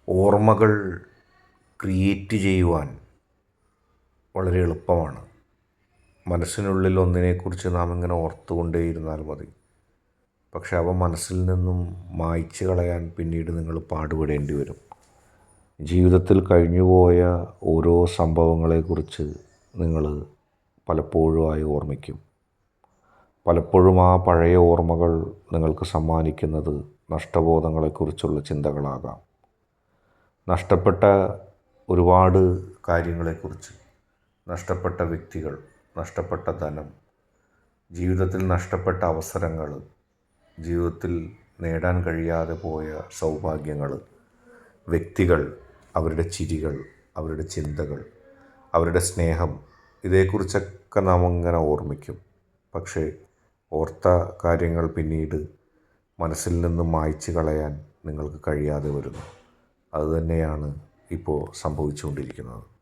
ഓർമ്മകൾ ക്രിയേറ്റ് ചെയ്യുവാൻ വളരെ എളുപ്പമാണ്. മനസ്സിനുള്ളിൽ ഒന്നിനെക്കുറിച്ച് നാം ഇങ്ങനെ ഓർത്തുകൊണ്ടേയിരുന്നാൽ മതി. പക്ഷെ അവ മനസ്സിൽ നിന്നും മായ്ച്ചു കളയാൻ പിന്നീട് നിങ്ങൾ പാടുപെടേണ്ടി വരും. ജീവിതത്തിൽ കഴിഞ്ഞുപോയ ഓരോ സംഭവങ്ങളെക്കുറിച്ച് നിങ്ങൾ പലപ്പോഴുമായി ഓർമ്മിക്കും. പലപ്പോഴും ആ പഴയ ഓർമ്മകൾ നിങ്ങൾക്ക് സമ്മാനിക്കുന്നത് നഷ്ടബോധങ്ങളെക്കുറിച്ചുള്ള ചിന്തകളാകാം. നഷ്ടപ്പെട്ട ഒരുപാട് കാര്യങ്ങളെക്കുറിച്ച്, നഷ്ടപ്പെട്ട വ്യക്തികൾ, നഷ്ടപ്പെട്ട ധനം, ജീവിതത്തിൽ നഷ്ടപ്പെട്ട അവസരങ്ങൾ, ജീവിതത്തിൽ നേടാൻ കഴിയാതെ പോയ സൗഭാഗ്യങ്ങൾ, വ്യക്തികൾ, അവരുടെ ചിരികൾ, അവരുടെ ചിന്തകൾ, അവരുടെ സ്നേഹം, ഇതേക്കുറിച്ചൊക്കെ നാം ഇങ്ങനെ ഓർമ്മിക്കും. പക്ഷേ ഓർത്ത കാര്യങ്ങൾ പിന്നീട് മനസ്സിൽ നിന്ന് മായ്ച്ചു കളയാൻ നിങ്ങൾക്ക് കഴിയാതെ വരുന്നു. അതുതന്നെയാണ് ഇപ്പോൾ സംഭവിച്ചുകൊണ്ടിരിക്കുന്നത്.